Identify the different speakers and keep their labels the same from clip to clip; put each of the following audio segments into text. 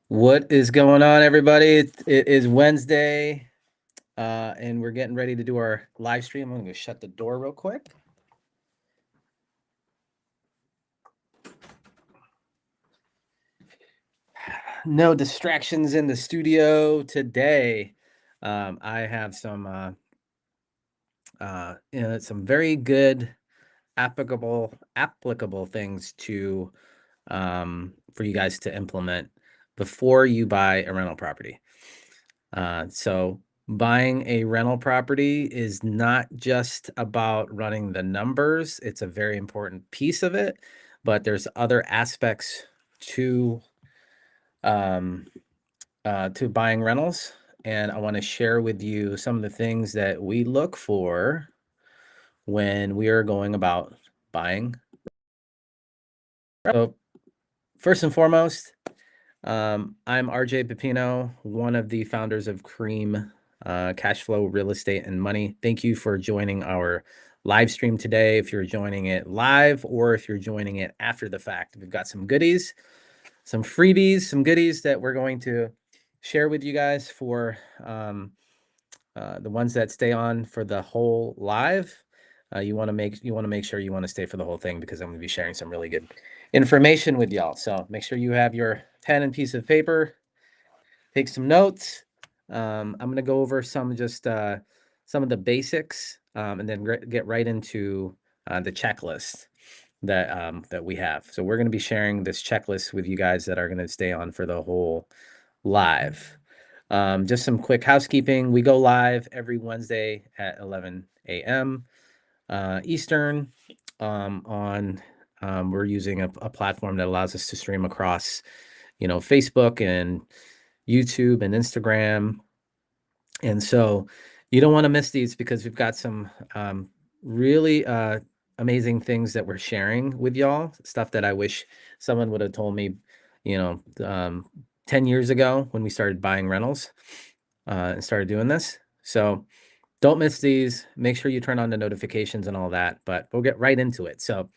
Speaker 1: What is going on, everybody? It is Wednesday, and we're getting ready to do our live stream. I'm going to shut the door real quick. No distractions in the studio today. I have some very good applicable things to for you guys to implement before you buy a rental property. So buying a rental property is not just about running the numbers. It's a very important piece of it, but there's other aspects to buying rentals. And I want to share with you some of the things that we look for when we are going about buying. So first and foremost, I'm RJ Pepino, one of the founders of Cream Cash Flow Real Estate and Money. Thank you for joining our live stream today. If you're joining it live or if you're joining it after the fact, we've got some goodies, some freebies, some goodies that we're going to share with you guys for the ones that stay on for the whole live. You want to make sure you want to stay for the whole thing because I'm going to be sharing some really good information with y'all. So make sure you have your pen and piece of paper, take some notes. I'm going to go over some of the basics, and then get right into the checklist that we have. So we're going to be sharing this checklist with you guys that are going to stay on for the whole live. Just some quick housekeeping. We go live every Wednesday at 11 a.m. Eastern. We're using a platform that allows us to stream across, Facebook and YouTube and Instagram. And so you don't want to miss these because we've got some really amazing things that we're sharing with y'all. Stuff that I wish someone would have told me, 10 years ago when we started buying rentals and started doing this. So don't miss these. Make sure you turn on the notifications and all that, but we'll get right into it. So,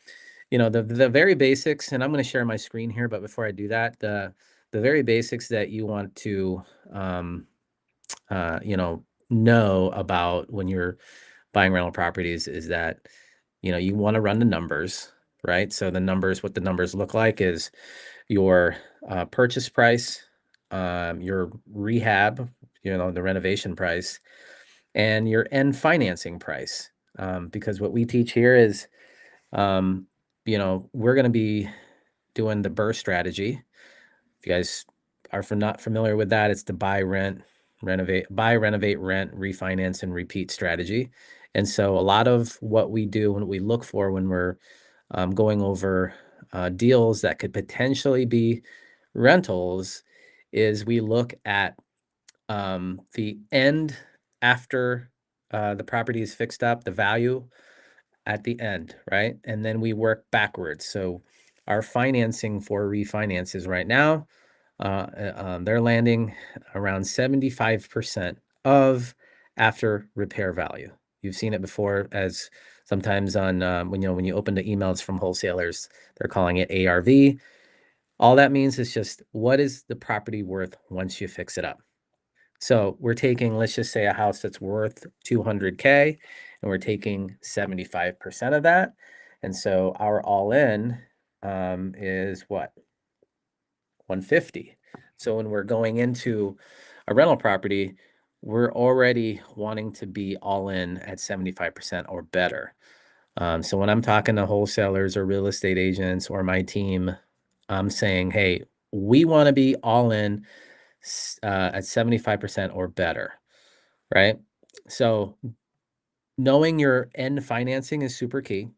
Speaker 1: the very basics, and I'm going to share my screen here, but before I do that, the very basics that you want to, know about when you're buying rental properties is that, you want to run the numbers, right? So what the numbers look like is your purchase price, your rehab, the renovation price, and your end financing price. Because what we teach here is, we're going to be doing the BRRRR strategy. If you guys are not familiar with that, it's the buy, renovate, rent, refinance, and repeat strategy. And so a lot of what we do, when we look for when we're going over deals that could potentially be rentals, is we look at the end after the property is fixed up, the value at the end, right? And then we work backwards. So our financing for refinances right now, they're landing around 75% of after repair value. You've seen it before, as sometimes on when you open the emails from wholesalers, they're calling it ARV. All that means is just what is the property worth once you fix it up. So we're taking, let's just say, a house that's worth 200K, and we're taking 75% of that. And so our all-in is what? 150. So when we're going into a rental property, we're already wanting to be all in at 75% or better. So when I'm talking to wholesalers or real estate agents or my team, I'm saying, hey, we want to be all in at 75% or better, right? So knowing your end financing is super key.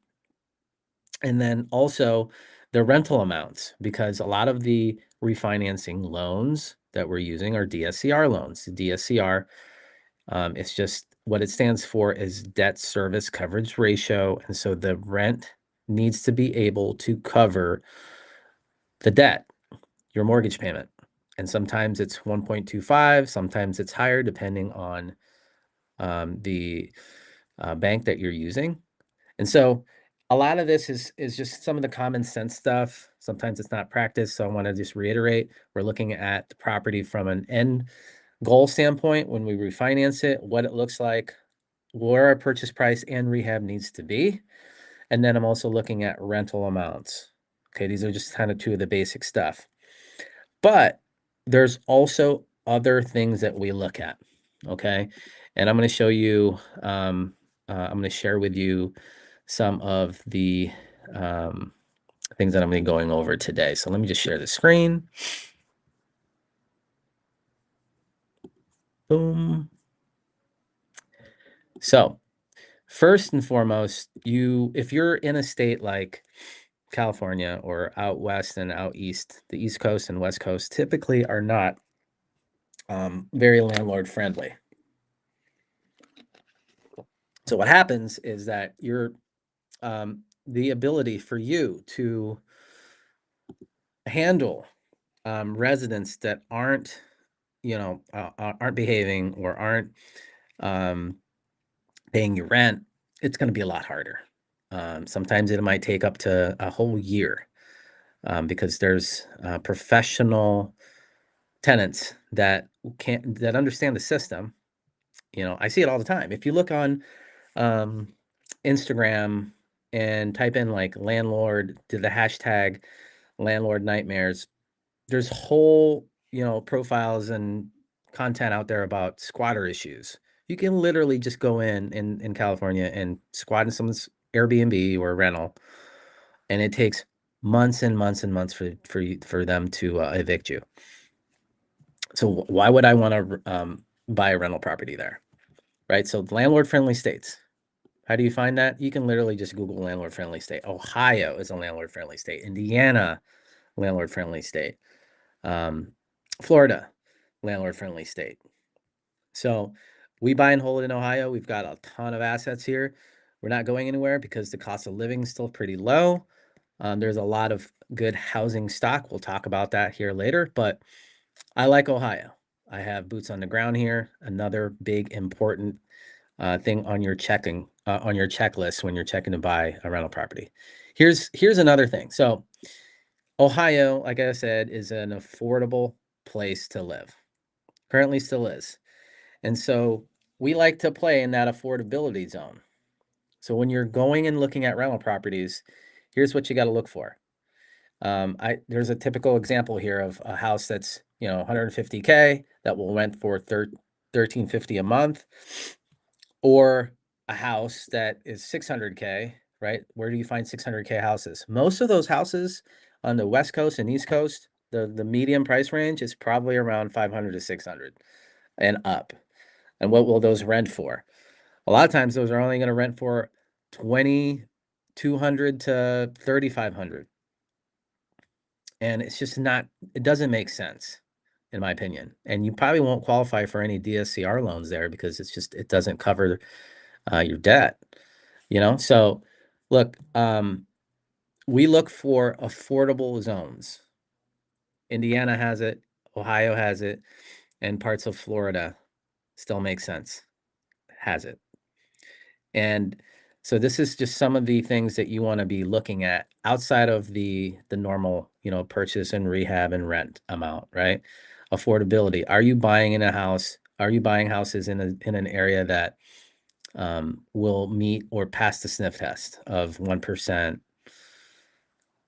Speaker 1: And then also the rental amounts, because a lot of the refinancing loans that we're using are DSCR loans. The DSCR, it's just what it stands for is debt service coverage ratio. And so the rent needs to be able to cover the debt, your mortgage payment. And sometimes it's 1.25, sometimes it's higher, depending on the bank that you're using. And so a lot of this is just some of the common sense stuff. Sometimes it's not practiced, so I want to just reiterate, we're looking at the property from an end goal standpoint when we refinance it, what it looks like, where our purchase price and rehab needs to be. And then I'm also looking at rental amounts. Okay, these are just kind of two of the basic stuff. But there's also other things that we look at. Okay, and I'm going to show you, I'm going to share with you some of the things that I'm going to be going over today. So let me just share the screen. Boom. So first and foremost, if you're in a state like California or out west and out east, the East Coast and West Coast typically are not very landlord friendly. So what happens is that the ability for you to handle residents that aren't behaving or aren't paying your rent, it's going to be a lot harder. Sometimes it might take up to a whole year because there's professional tenants that understand the system. I see it all the time. If you look on Instagram and type in like landlord to the hashtag landlord nightmares, there's whole profiles and content out there about squatter issues. You can literally just go in California and squat in someone's Airbnb or rental, and it takes months and months and months for them to evict you. So why would I want to buy a rental property there, right? So landlord-friendly states. How do you find that? You can literally just Google landlord-friendly state. Ohio is a landlord-friendly state. Indiana, landlord-friendly state. Florida, landlord-friendly state. So we buy and hold in Ohio. We've got a ton of assets here. We're not going anywhere because the cost of living is still pretty low. There's a lot of good housing stock. We'll talk about that here later, but I like Ohio. I have boots on the ground here. Another big important thing on your checklist when you're checking to buy a rental property. Here's another thing. So Ohio, like I said, is an affordable place to live. Currently still is. And so we like to play in that affordability zone. So when you're going and looking at rental properties, here's what you got to look for. There's a typical example here of a house that's 150K that will rent for $13.50 a month, or a house that is 600K, right? Where do you find 600K houses? Most of those houses on the West Coast and East Coast, the medium price range is probably around 500 to 600 and up. And what will those rent for? A lot of times those are only going to rent for 2,200 to 3,500. And it's just not, it doesn't make sense, in my opinion. And you probably won't qualify for any DSCR loans there because it doesn't cover your debt, So look, we look for affordable zones. Indiana has it, Ohio has it, and parts of Florida still make sense, has it. And so this is just some of the things that you want to be looking at outside of the normal, purchase and rehab and rent amount, right? Affordability. Are you buying in a house? Are you buying houses in an area that will meet or pass the sniff test of 1%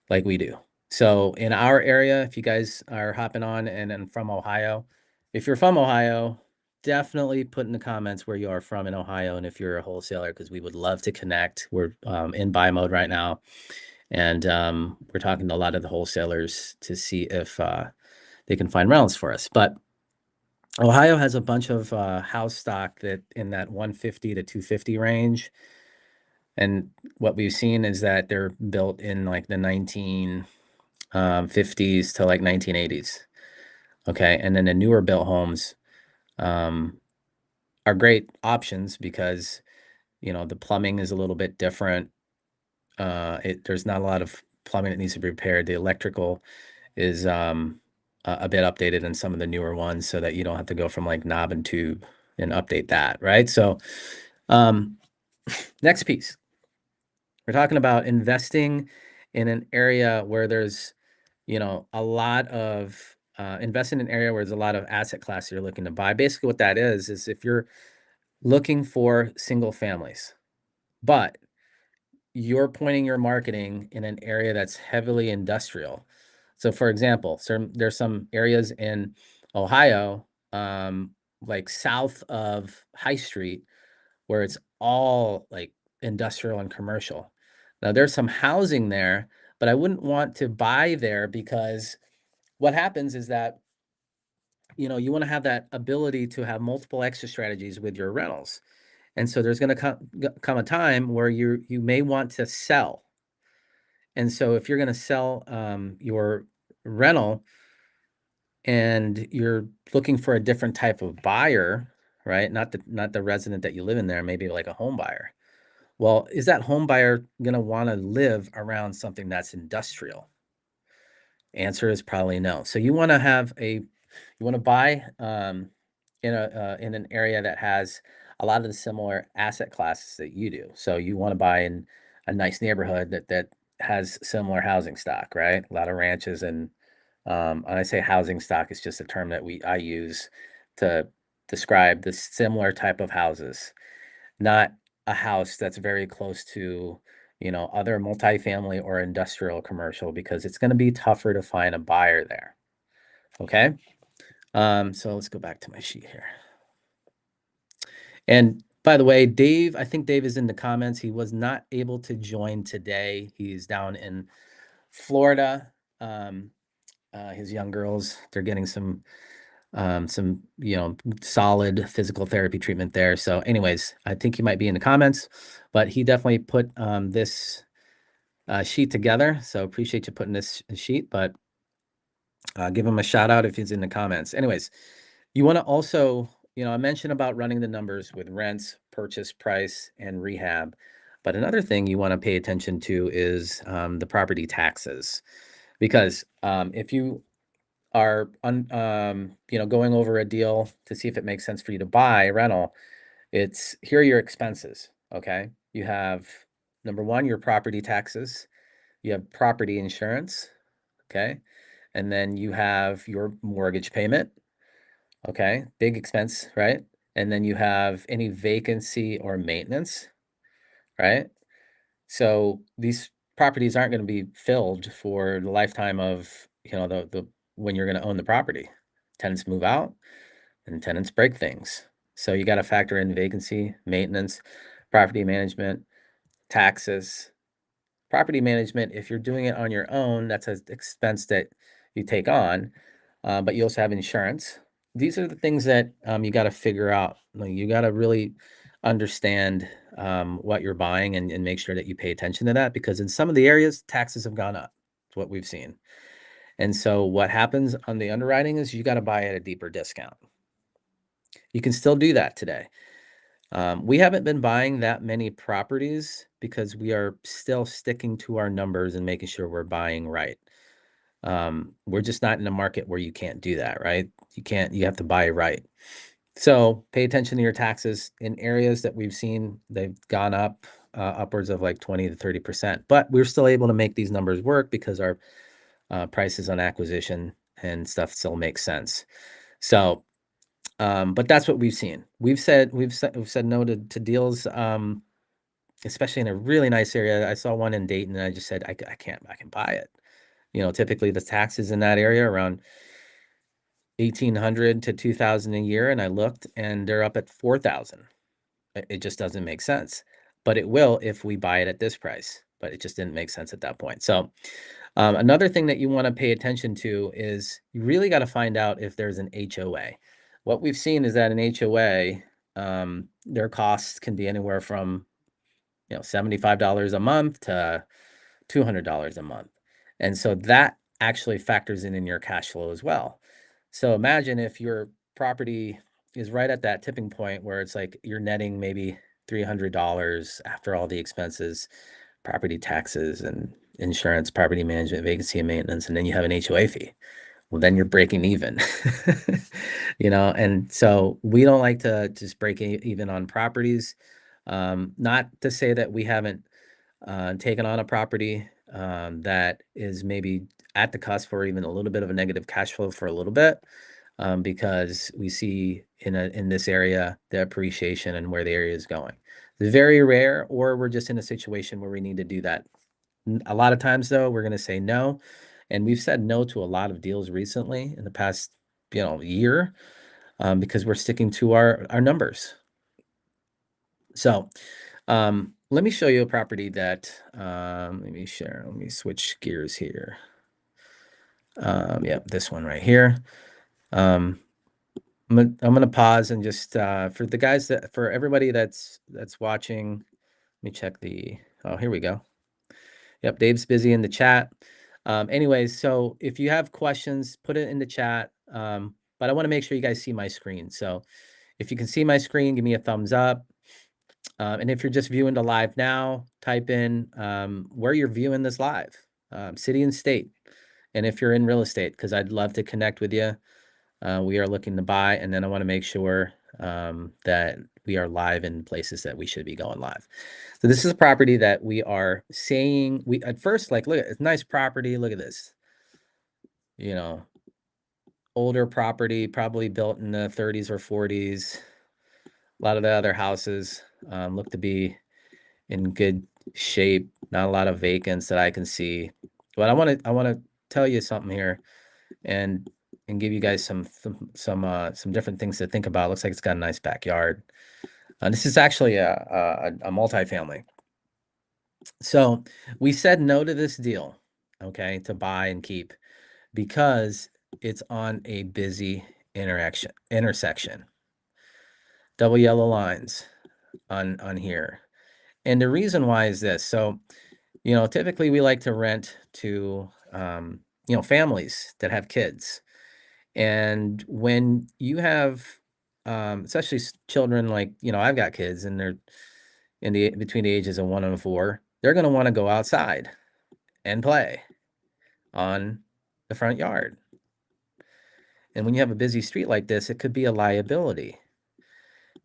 Speaker 1: like we do? So in our area, if you guys are hopping on and from Ohio, if you're from Ohio, definitely put in the comments where you are from in Ohio and if you're a wholesaler, because we would love to connect. We're in buy mode right now, and we're talking to a lot of the wholesalers to see if they can find rentals for us. But Ohio has a bunch of house stock that in that 150 to 250 range. And what we've seen is that they're built in like the 1950s to like 1980s. Okay. And then the newer built homes are great options because, the plumbing is a little bit different. There's not a lot of plumbing that needs to be repaired. The electrical is a bit updated in some of the newer ones so that you don't have to go from like knob and tube and update that, right? So next piece. We're talking about investing in an area where there's, a lot of invest in an area where there's a lot of asset class you're looking to buy. Basically, what that is if you're looking for single families, but you're pointing your marketing in an area that's heavily industrial. So, for example, there's some areas in Ohio, like south of High Street, where it's all like industrial and commercial. Now, there's some housing there, but I wouldn't want to buy there because what happens is that you want to have that ability to have multiple exit strategies with your rentals. And so there's going to come a time where you may want to sell. And so if you're going to sell your rental and you're looking for a different type of buyer, right? Not the resident that you live in there, maybe like a home buyer. Well, is that home buyer going to want to live around something that's industrial? Answer is probably no. So you want to buy in an area that has a lot of the similar asset classes that you do. So you want to buy in a nice neighborhood that has similar housing stock, right? A lot of ranches and I say housing stock is just a term that I use to describe the similar type of houses, not a house that's very close to, other multifamily or industrial commercial because it's going to be tougher to find a buyer there. Okay. So let's go back to my sheet here. And by the way, Dave, I think Dave is in the comments. He was not able to join today. He's down in Florida. His young girls, they're getting some solid physical therapy treatment there. So anyways, I think he might be in the comments, but he definitely put this sheet together. So appreciate you putting this sheet, but give him a shout out if he's in the comments. Anyways, you want to also, I mentioned about running the numbers with rents, purchase price, and rehab. But another thing you want to pay attention to is the property taxes. Because if you are going over a deal to see if it makes sense for you to buy a rental, here are your expenses. Okay. You have number one, your property taxes, you have property insurance. Okay. And then you have your mortgage payment. Okay. Big expense, right? And then you have any vacancy or maintenance, right? So these properties aren't going to be filled for the lifetime of, the when you're going to own the property. Tenants move out and tenants break things. So you got to factor in vacancy, maintenance, property management, taxes. Property management, if you're doing it on your own, that's an expense that you take on, but you also have insurance. These are the things that you got to figure out. You got to really understand what you're buying and make sure that you pay attention to that because in some of the areas, taxes have gone up. It's what we've seen. And so what happens on the underwriting is you got to buy at a deeper discount. You can still do that today. We haven't been buying that many properties because we are still sticking to our numbers and making sure we're buying right. We're just not in a market where you can't do that, right? You have to buy right. So pay attention to your taxes in areas that we've seen, they've gone up upwards of like 20 to 30%, but we're still able to make these numbers work because our prices on acquisition and stuff still makes sense. So, but that's what we've seen. We've said no to deals, especially in a really nice area. I saw one in Dayton and I just said, I can buy it. Typically the taxes in that area around 1,800 to 2,000 a year. And I looked and they're up at 4,000. It just doesn't make sense, but it will if we buy it at this price, but it just didn't make sense at that point. So another thing that you want to pay attention to is you really got to find out if there's an HOA. What we've seen is that an HOA, their costs can be anywhere from $75 a month to $200 a month. And so that actually factors in your cash flow as well. So imagine if your property is right at that tipping point where it's like you're netting maybe $300 after all the expenses, property taxes and insurance, property management, vacancy and maintenance, and then you have an HOA fee. Well, then you're breaking even, and so we don't like to just break even on properties. Not to say that we haven't taken on a property that is maybe at the cusp or even a little bit of a negative cash flow for a little bit, because we see in this area the appreciation and where the area is going. It's very rare, or we're just in a situation where we need to do that. A lot of times, though, we're going to say no, and we've said no to a lot of deals recently in the past, year, because we're sticking to our numbers. So, let me show you a property that, let me share. Let me switch gears here. Yep, this one right here. Um, I'm gonna pause and just for the guys for everybody that's watching. Let me check the. Oh, here we go. Yep, Dave's busy in the chat. Anyways, so if you have questions, put it in the chat. But I want to make sure you guys see my screen. So if you can see my screen, give me a thumbs up. And if you're just viewing the live now, type in where you're viewing this live, city and state. And if you're in real estate, because I'd love to connect with you. We are looking to buy, and then I want to make sure that we are live in places that we should be going live. So this is a property that we are saying, we at first, like, look, it's a nice property. Look at this, older property, probably built in the 30s or 40s. A lot of the other houses look to be in good shape. Not a lot of vacants that I can see. But I want to tell you something here, and give you guys some different things to think about. Looks like it's got a nice backyard. This is actually a multifamily. So we said no to this deal, okay, to buy and keep, because it's on a busy intersection. Double yellow lines on here. And the reason why is this. So, typically we like to rent to families that have kids. And when you have especially children, like, I've got kids and they're between the ages of 1 and 4, they're going to want to go outside and play on the front yard. And when you have a busy street like this, it could be a liability.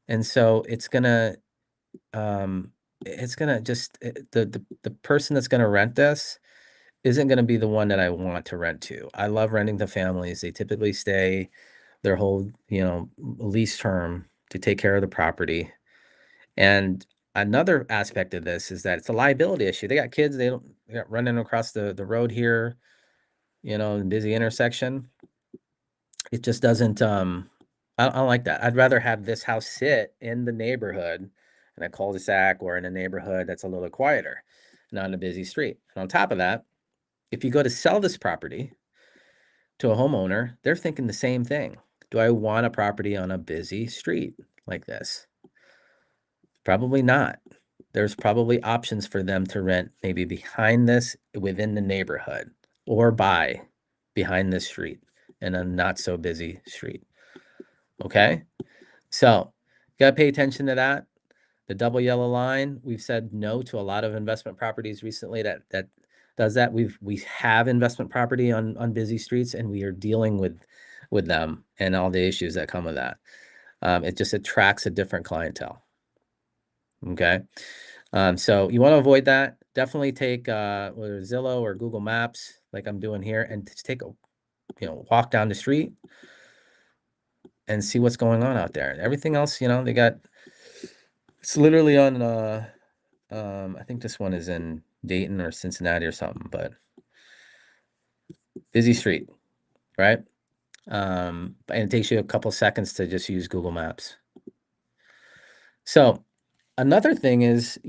Speaker 1: And so it's going to just the person that's going to rent this isn't going to be the one that I want to rent to. I love renting to families. They typically stay their whole, lease term to take care of the property. And another aspect of this is that it's a liability issue. They got kids, they got running across the road here, in busy intersection. It just doesn't, I don't like that. I'd rather have this house sit in the neighborhood, in a cul-de-sac, or in a neighborhood that's a little quieter, not in a busy street. And on top of that, if you go to sell this property to a homeowner, they're thinking the same thing. Do I want a property on a busy street like this? Probably not. There's probably options for them to rent maybe behind this within the neighborhood, or buy behind this street in a not so busy street. Okay? So, you gotta pay attention to that. The double yellow line, we've said no to a lot of investment properties recently that does that. We have investment property on busy streets, and we are dealing with them and all the issues that come with that. It just attracts a different clientele. Okay. So you want to avoid that. Definitely take whether Zillow or Google Maps, like I'm doing here, and just take a walk down the street and see what's going on out there. Everything else, they got, it's literally on I think this one is in Dayton or Cincinnati or something, but busy street, right? And it takes you a couple seconds to just use Google Maps. So another thing is,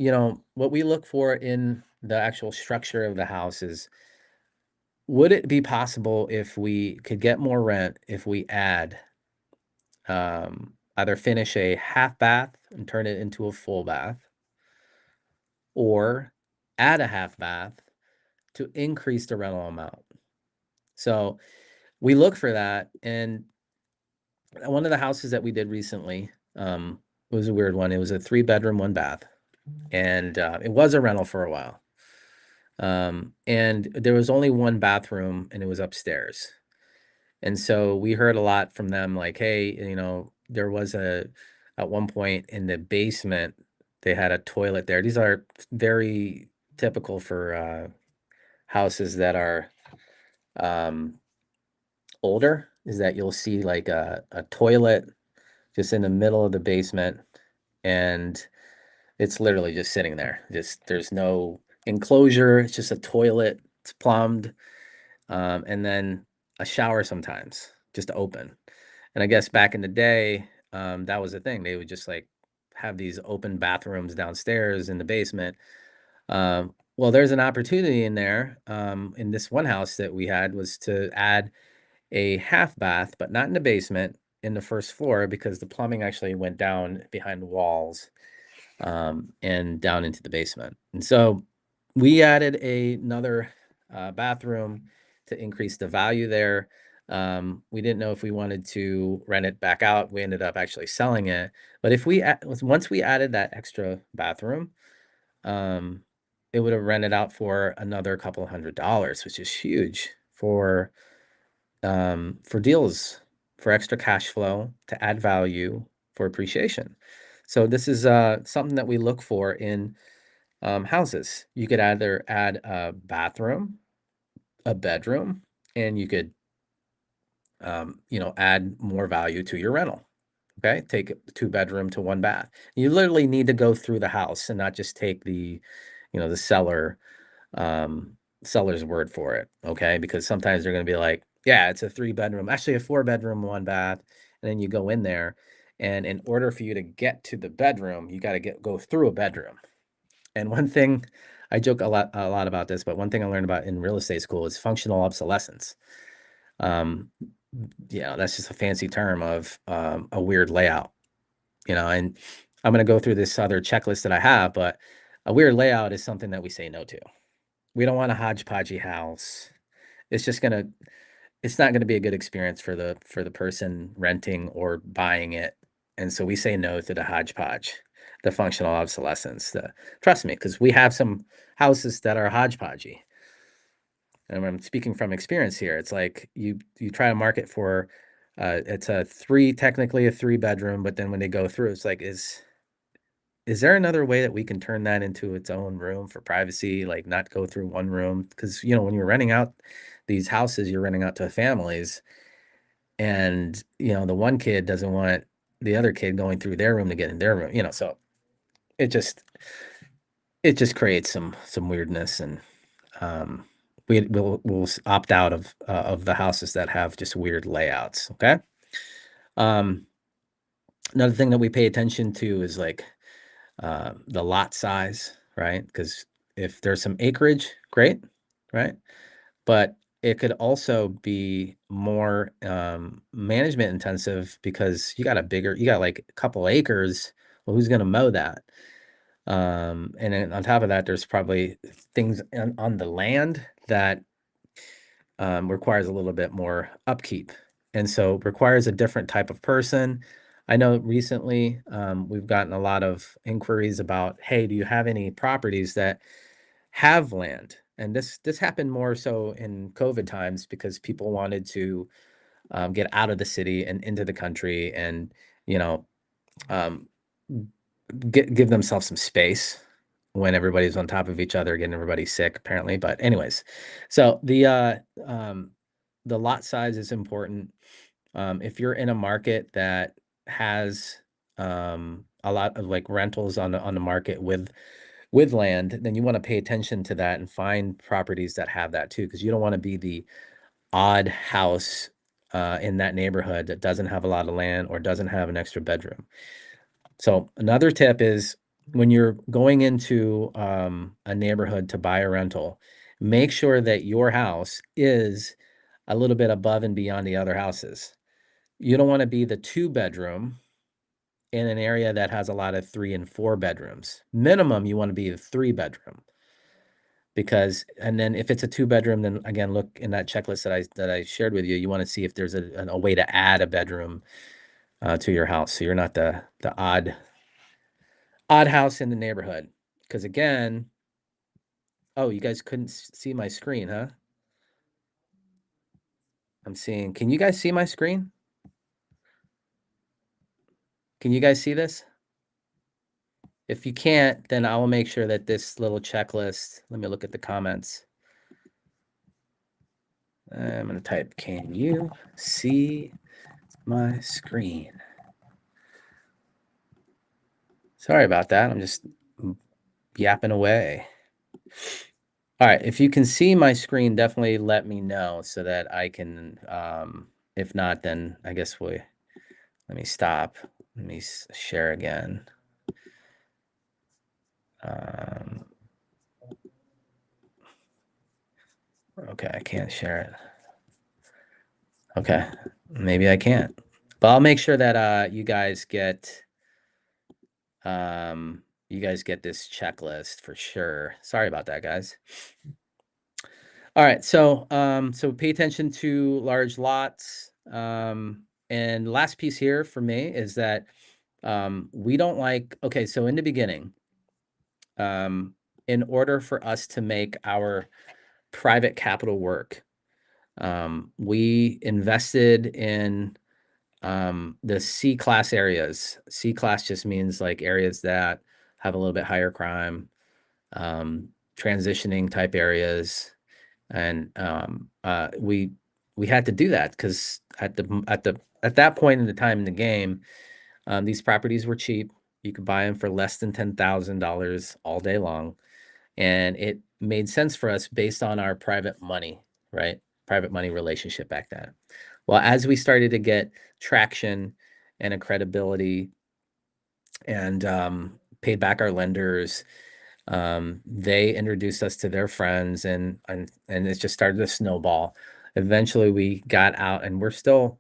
Speaker 1: what we look for in the actual structure of the house is, would it be possible if we could get more rent if we add, either finish a half bath and turn it into a full bath, or add a half bath to increase the rental amount? So we look for that. And one of the houses that we did recently, was a weird one. It was a 3-bedroom, 1-bath, and it was a rental for a while. And there was only one bathroom, and it was upstairs. And so we heard a lot from them, like, hey, there was at one point in the basement, they had a toilet there. These are very typical for houses that are older is that you'll see like a toilet just in the middle of the basement, and it's literally just sitting there. Just there's no enclosure. It's just a toilet. It's plumbed, and then a shower sometimes just open. And I guess back in the day, that was the thing. They would just like have these open bathrooms downstairs in the basement. Well, there's an opportunity in there. In this one house that we had was to add a half bath, but not in the basement, in the first floor because the plumbing actually went down behind the walls, and down into the basement. And so we added another bathroom to increase the value there. We didn't know if we wanted to rent it back out. We ended up actually selling it. But if we once we added that extra bathroom, um, it would have rented out for another couple $100, which is huge for deals, for extra cash flow, to add value, for appreciation. So this is something that we look for in houses. You could either add a bathroom, a bedroom, and you could add more value to your rental. Okay, take a two-bedroom to one bath. You literally need to go through the house and not just take the seller seller's word for it, okay? Because sometimes they're gonna be like, "Yeah, it's a three-bedroom, actually a four-bedroom, one bath," and then you go in there, and in order for you to get to the bedroom, you gotta go through a bedroom. And one thing I joke a lot about this, but one thing I learned about in real estate school is functional obsolescence. Um, that's just a fancy term of a weird layout, and I'm gonna go through this other checklist that I have, but a weird layout is something that we say no to. We don't want a hodgepodgey house. It's just gonna it's not gonna be a good experience for the person renting or buying it, and so we say no to the hodgepodge, the functional obsolescence, trust me, because we have some houses that are hodgepodgey, and I'm speaking from experience here. It's like you try to market for, it's technically a three-bedroom, but then when they go through, it's like, is there another way that we can turn that into its own room for privacy, like, not go through one room? Because when you're renting out these houses, you're renting out to families, and, the one kid doesn't want the other kid going through their room to get in their room, so it just it just creates some weirdness, and, um, we'll opt out of the houses that have just weird layouts, okay? Um, Another thing that we pay attention to is, like, the lot size, right? Because if there's some acreage, great, right? But it could also be more management intensive because you got like a couple acres. Well, who's going to mow that? And then on top of that, there's probably things on the land that requires a little bit more upkeep, and so requires a different type of person. I know recently we've gotten a lot of inquiries about, hey, do you have any properties that have land? And this happened more so in COVID times because people wanted to get out of the city and into the country, and you know um, give themselves some space when everybody's on top of each other, getting everybody sick, apparently. But anyways, so the lot size is important. If you're in a market that has a lot of like rentals on the market with land, then you want to pay attention to that and find properties that have that too, because you don't want to be the odd house in that neighborhood that doesn't have a lot of land or doesn't have an extra bedroom. So another tip is when you're going into a neighborhood to buy a rental, make sure that your house is a little bit above and beyond the other houses. You don't want to be the two bedroom in an area that has a lot of three and four bedrooms. Minimum, you want to be a three bedroom because, and then if it's a two bedroom, then again, look in that checklist that I shared with you. You want to see if there's a way to add a bedroom to your house, so you're not the odd house in the neighborhood. Because again, oh, you guys couldn't see my screen, huh? I'm seeing. Can you guys see my screen? Can you guys see this? If you can't, then I will make sure that this little checklist, let me look at the comments. I'm going to type, can you see my screen? Sorry about that. I'm just yapping away. All right. If you can see my screen, definitely let me know so that I can, if not, then I guess let me stop. Let me share again. Okay, I can't share it. Okay, maybe I can't. But I'll make sure that you guys get this checklist for sure. Sorry about that, guys. All right, so pay attention to large lots. And last piece here for me is that we don't like, okay, so in the beginning, in order for us to make our private capital work, we invested in the C class areas. C class just means like areas that have a little bit higher crime, transitioning type areas. And we had to do that because at that point in the time in the game, these properties were cheap. You could buy them for less than $10,000 all day long. And it made sense for us based on our private money, right? Private money relationship back then. Well, as we started to get traction and a credibility and paid back our lenders, they introduced us to their friends and it just started to snowball. Eventually we got out and we're still,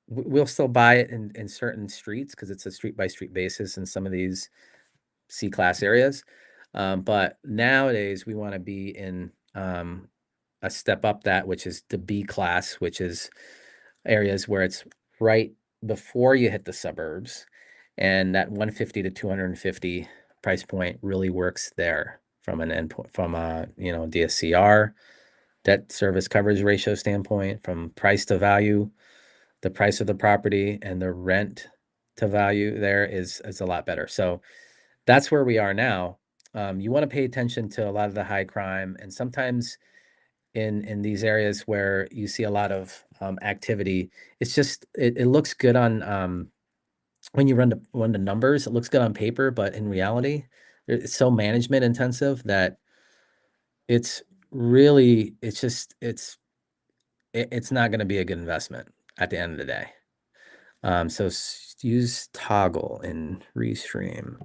Speaker 1: we'll still buy it in certain streets because it's a street by street basis in some of these C class areas. But nowadays we want to be in a step up that, which is the B class, which is areas where it's right before you hit the suburbs, and that 150 to 250 price point really works there from an endpoint, from a DSCR, debt service coverage ratio standpoint, from price to value, the price of the property and the rent to value there is a lot better. So that's where we are now. You want to pay attention to a lot of the high crime, and sometimes in these areas where you see a lot of activity, it's just it looks good on when you run the numbers. It looks good on paper, but in reality, it's so management intensive that it's really it's not going to be a good investment at the end of the day. So use toggle in Restream.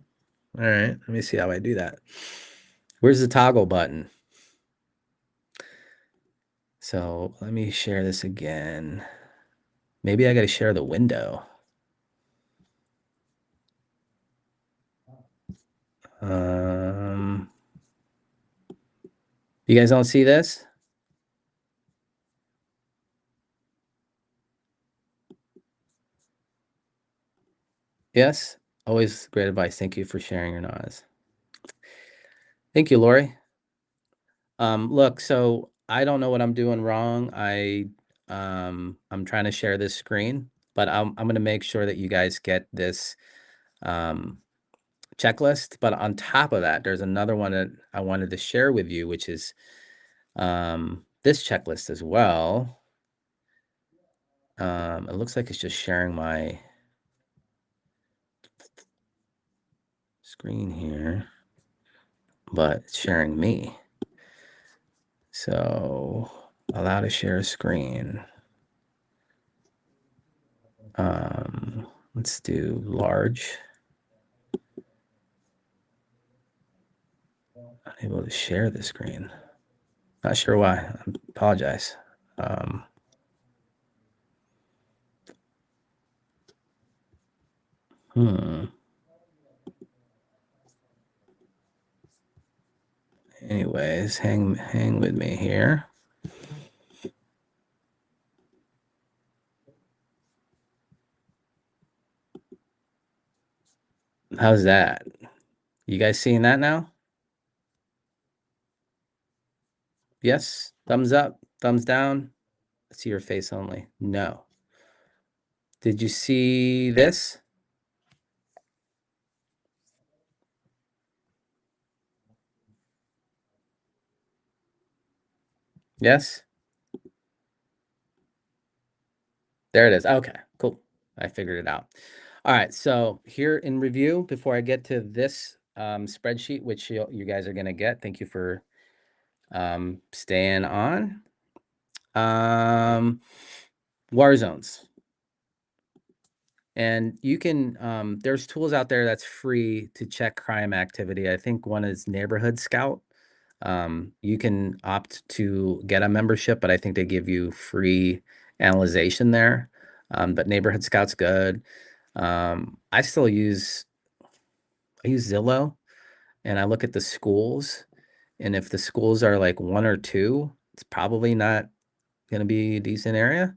Speaker 1: All right, let me see how I do that. Where's the toggle button? So let me share this again. Maybe I got to share the window. You guys don't see this? Yes? Always great advice. Thank you for sharing your knowledge. Thank you, Lori. Look, so I don't know what I'm doing wrong. I'm trying to share this screen, but I'm going to make sure that you guys get this checklist. But on top of that, there's another one that I wanted to share with you, which is this checklist as well. It looks like it's just sharing my screen here, but it's sharing me. So allow to share screen. Let's do large. Unable to share the screen. Not sure why. I apologize. Anyways, hang with me here. How's that? You guys seeing that now? Yes? Thumbs up? Thumbs down? I see your face only. No. Did you see this? Yes? There it is. Okay, cool. I figured it out. All right, so here in review, before I get to this spreadsheet, which you guys are going to get, thank you for staying on. War zones. And you can, there's tools out there that's free to check crime activity. I think one is Neighborhood Scout. You can opt to get a membership, but I think they give you free analyzation there. But Neighborhood Scout's good. I use Zillow, and I look at the schools, and if the schools are like 1 or 2, it's probably not gonna be a decent area.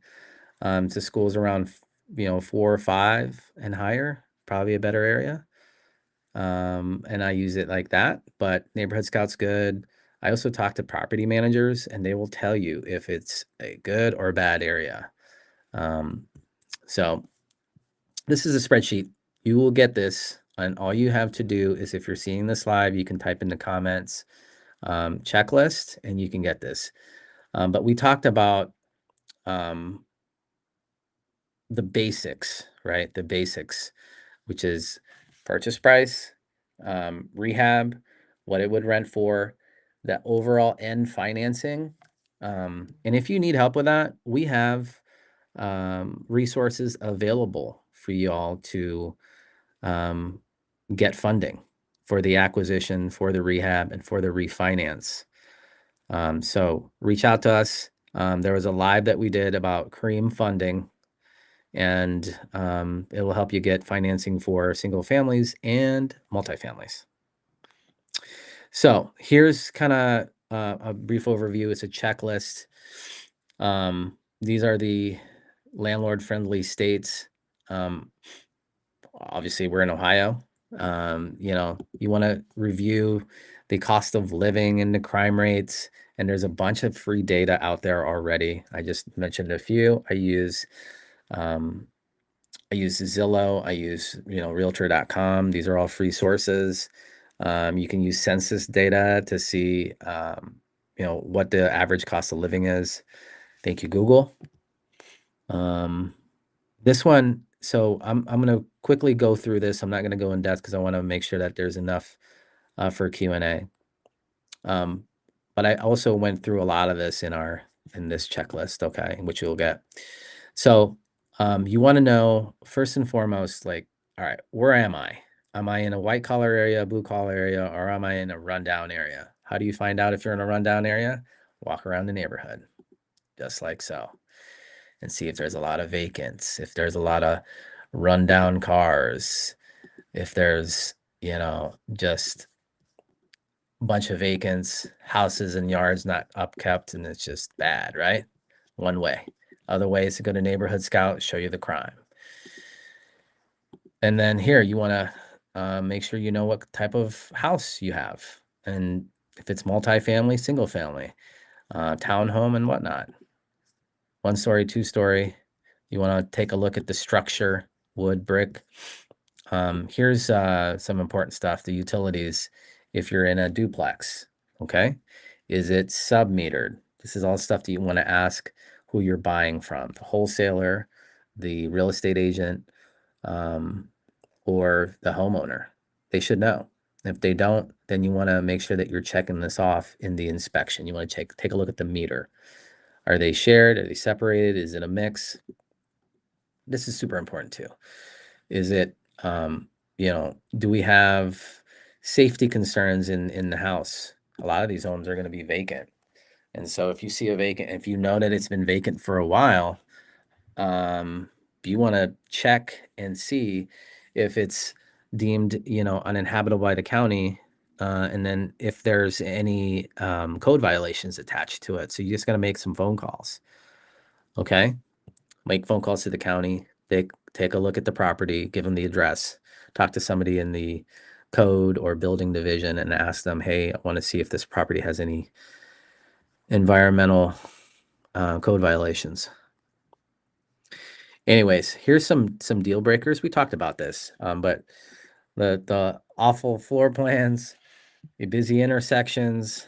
Speaker 1: To schools around 4 or 5 and higher, probably a better area. And I use it like that, but Neighborhood Scout's good. I also talk to property managers, and they will tell you if it's a good or bad area. So this is a spreadsheet. You will get this, and all you have to do is, if you're seeing this live, you can type in the comments checklist, and you can get this. But we talked about the basics, right? The basics, which is purchase price, rehab, what it would rent for, the overall end financing. And if you need help with that, we have resources available for you all to um, get funding for the acquisition, for the rehab, and for the refinance. So reach out to us. There was a live that we did about Cream funding, and it will help you get financing for single families and multifamilies. So here's kind of a brief overview. It's a checklist. These are the landlord-friendly states. Um, Obviously, we're in Ohio. You want to review the cost of living and the crime rates, and there's a bunch of free data out there already. I just mentioned a few. Um, I use Zillow. I use, Realtor.com. These are all free sources. You can use census data to see, what the average cost of living is. Thank you, Google. This one, so I'm gonna quickly go through this. I'm not gonna go in depth because I want to make sure that there's enough for Q&A. But I also went through a lot of this in this checklist, okay, which you'll get. So you want to know first and foremost, like, all right, where am I? Am I in a white collar area, blue collar area, or am I in a rundown area? How do you find out if you're in a rundown area? Walk around the neighborhood, just like so, and see if there's a lot of vacants, if there's a lot of rundown cars, if there's, just a bunch of vacants, houses and yards not upkept, and it's just bad, right? One way. Other ways to go to Neighborhood Scout, show you the crime. And then here, you want to make sure you know what type of house you have, and if it's multifamily, single family, townhome, and whatnot. 1-story, 2-story. You want to take a look at the structure, wood, brick. Here's some important stuff, the utilities. If you're in a duplex, okay? Is it sub-metered? This is all stuff that you want to ask who you're buying from, the wholesaler, the real estate agent, or the homeowner. They should know. If they don't, then you want to make sure that you're checking this off in the inspection. You want to take a look at the meter. Are they shared? Are they separated? Is it a mix? This is super important too. Is it, do we have safety concerns in the house? A lot of these homes are going to be vacant. And so if you see if you know that it's been vacant for a while, you want to check and see if it's deemed, uninhabitable by the county, and then if there's any code violations attached to it. So you just got to make some phone calls. Okay, make phone calls to the county. Take a look at the property, give them the address, talk to somebody in the code or building division, and ask them, hey, I want to see if this property has any environmental code violations. Anyways, here's some deal breakers. We talked about this, but the awful floor plans, the busy intersections,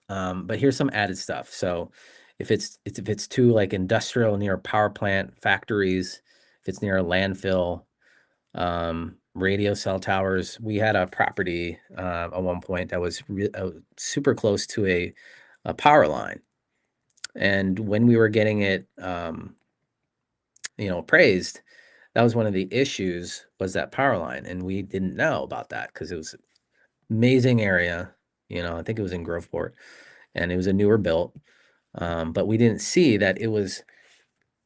Speaker 1: But here's some added stuff. So if it's too like industrial near a power plant, factories, if it's near a landfill, radio cell towers. We had a property at one point that was super close to a power line. And when we were getting it, appraised, that was one of the issues, was that power line. And we didn't know about that because it was amazing area. I think it was in Groveport, and it was a newer built. But we didn't see that it was,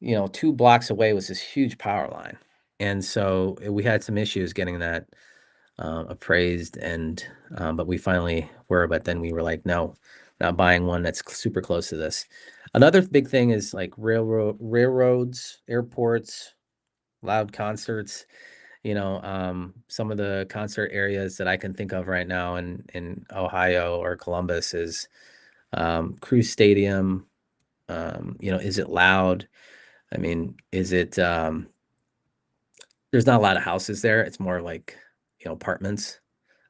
Speaker 1: 2 blocks away was this huge power line. And so we had some issues getting that appraised, and but we finally were. But then we were like, no, not buying one that's super close to this. Another big thing is like railroads, airports, loud concerts. Some of the concert areas that I can think of right now in Ohio or Columbus is Cruise Stadium. Is it loud? I mean, is it? There's not a lot of houses there. It's more like apartments.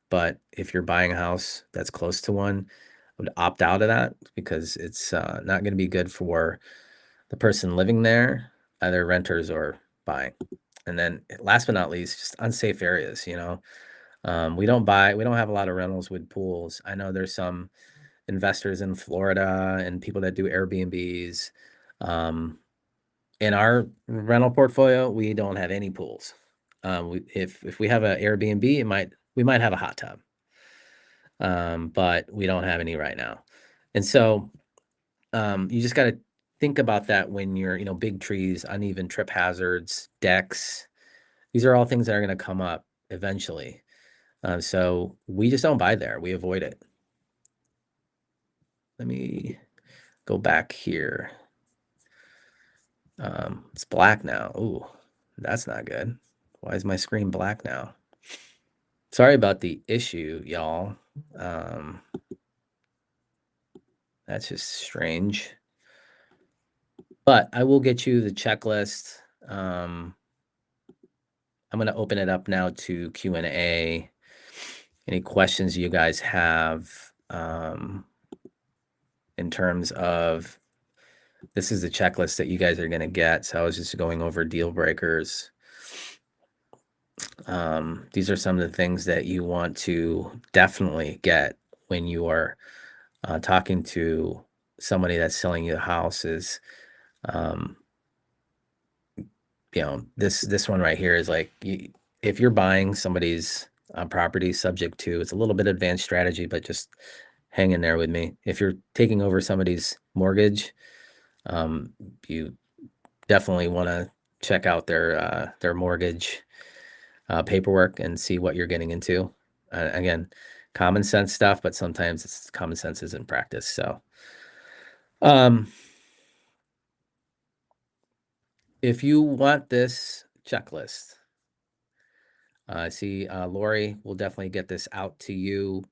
Speaker 1: But if you're buying a house that's close to one, I would opt out of that because it's not going to be good for the person living there, either renters or buying. And then last but not least, just unsafe areas. We don't have a lot of rentals with pools. I know there's some investors in Florida and people that do Airbnbs. In our rental portfolio, we don't have any pools. If we have an Airbnb, we might have a hot tub. But we don't have any right now. And so you just got to think about that when you're, big trees, uneven trip hazards, decks. These are all things that are going to come up eventually. So we just don't buy there. We avoid it. Let me go back here. It's black now. Ooh, that's not good. Why is my screen black now? Sorry about the issue, y'all. That's just strange. But I will get you the checklist. I'm going to open it up now to Q&A. Any questions you guys have in terms of, this is the checklist that you guys are going to get. So I was just going over deal breakers. These are some of the things that you want to definitely get when you are talking to somebody that's selling you a house. Is this one right here is like, if you're buying somebody's property subject to, it's a little bit advanced strategy, but just hang in there with me. If you're taking over somebody's mortgage, you definitely want to check out their mortgage paperwork and see what you're getting into. Again, common sense stuff, but sometimes it's common sense isn't practice. So, if you want this checklist, I see Lori will definitely get this out to you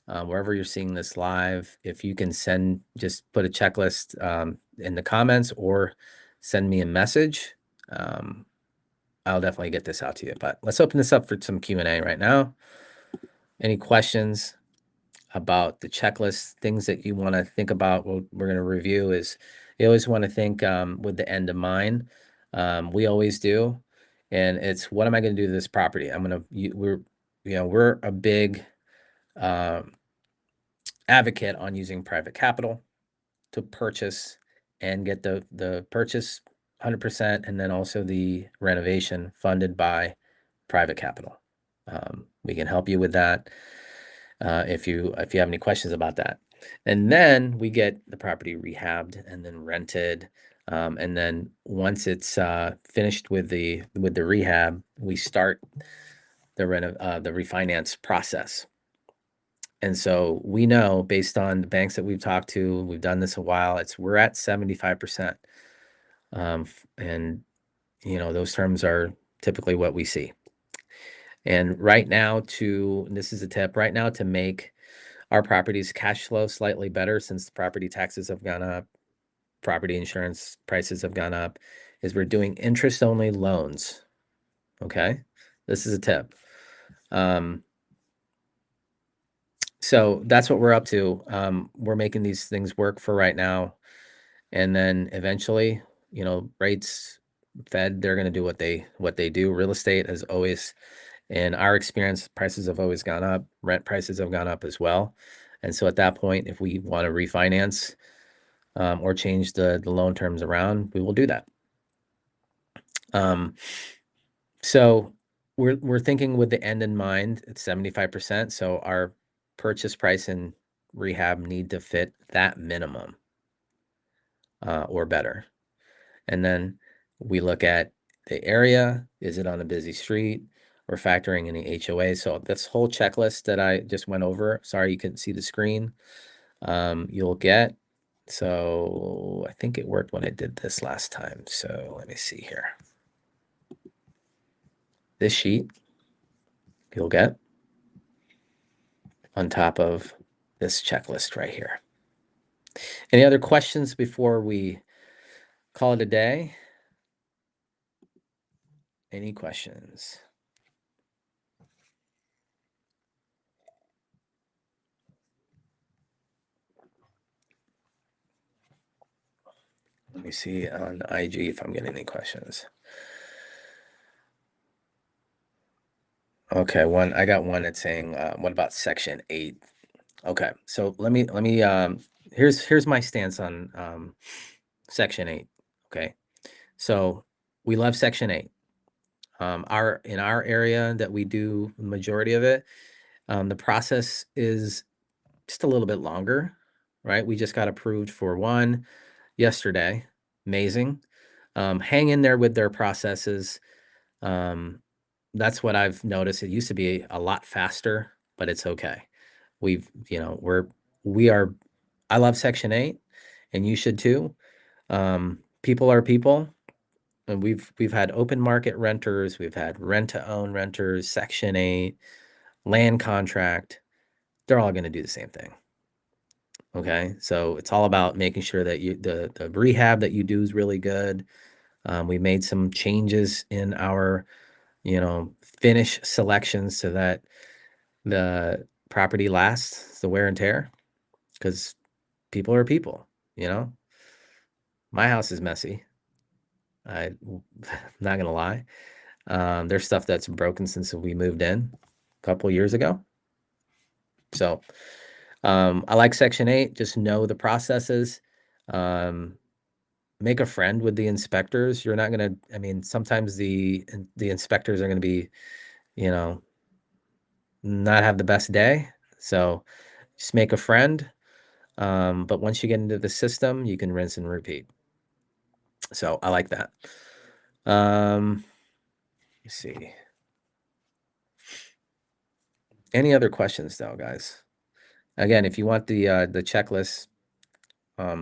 Speaker 1: wherever you're seeing this live. If you can just put a checklist in the comments or send me a message, I'll definitely get this out to you. But let's open this up for some Q&A right now. Any questions about the checklist, things that you want to think about? We're going to review is, you always want to think with the end in mind. We always do. And it's, what am I going to do to this property? We're a big advocate on using private capital to purchase and get the purchase 100%, and then also the renovation funded by private capital. We can help you with that if you have any questions about that. And then we get the property rehabbed and then rented. And then once it's finished with the rehab, we start the refinance process. And so we know, based on the banks that we've talked to, we've done this a while, we're at 75%. And those terms are typically what we see. And right now, this is a tip, right now, to make our properties cash flow slightly better, since the property taxes have gone up, property insurance prices have gone up, is we're doing interest-only loans. Okay, this is a tip. So that's what we're up to. We're making these things work for right now. And then eventually, rates, Fed, they're going to do what they do. Real estate has always, in our experience, prices have always gone up. Rent prices have gone up as well. And so at that point, if we want to refinance or change the loan terms around, we will do that. So we're thinking with the end in mind, it's 75%. So our purchase price and rehab need to fit that minimum or better. And then we look at the area. Is it on a busy street? We're factoring in the HOA. So this whole checklist that I just went over, sorry you couldn't see the screen, you'll get. So I think it worked when I did this last time. So let me see here. This sheet you'll get on top of this checklist right here. Any other questions before we call it a day? Any questions? Let me see on IG if I'm getting any questions. Okay, I got one that's saying, what about Section 8? Okay, so let me here's my stance on Section 8. Okay, so we love Section 8. In our area that we do the majority of it, the process is just a little bit longer, right? We just got approved for one yesterday. Amazing. Hang in there with their processes. That's what I've noticed. It used to be a lot faster, but it's okay. We are, I love Section 8 and you should too. People are people, and we've had open market renters, we've had rent to own renters, Section 8, land contract. They're all going to do the same thing. Okay. So it's all about making sure that the rehab that you do is really good. We made some changes in our, finish selections so that the property lasts the wear and tear, because people are people, My house is messy. I'm not gonna lie. There's stuff that's broken since we moved in a couple years ago. So I like Section 8. Just know the processes. Make a friend with the inspectors. You're not gonna, sometimes the inspectors are gonna be, not have the best day. So just make a friend. But once you get into the system, you can rinse and repeat. So I like that. Let's see. Any other questions though, guys? Again, if you want the checklist,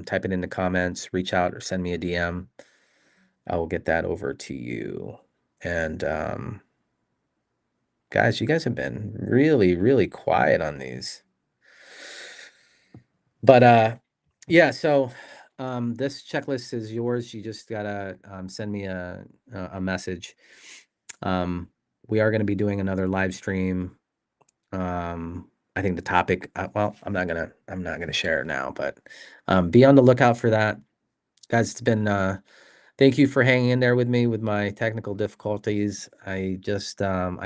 Speaker 1: type it in the comments, reach out or send me a DM. I will get that over to you. And guys, you guys have been really, really quiet on these. But yeah, so this checklist is yours. You just gotta send me a message. We are going to be doing another live stream. I think the topic, well, I'm not gonna share it now, but be on the lookout for that, guys. It's been thank you for hanging in there with me with my technical difficulties. I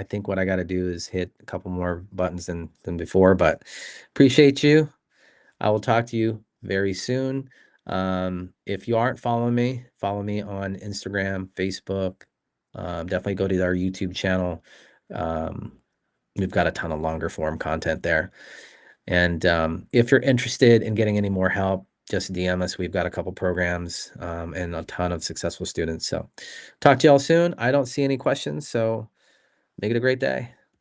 Speaker 1: think what I got to do is hit a couple more buttons than before, but appreciate you. I will talk to you very soon. If you aren't following me, follow me on Instagram, Facebook. Definitely go to our YouTube channel. We've got a ton of longer form content there. And if you're interested in getting any more help, just DM us. We've got a couple programs and a ton of successful students. So talk to y'all soon. I don't see any questions, so make it a great day.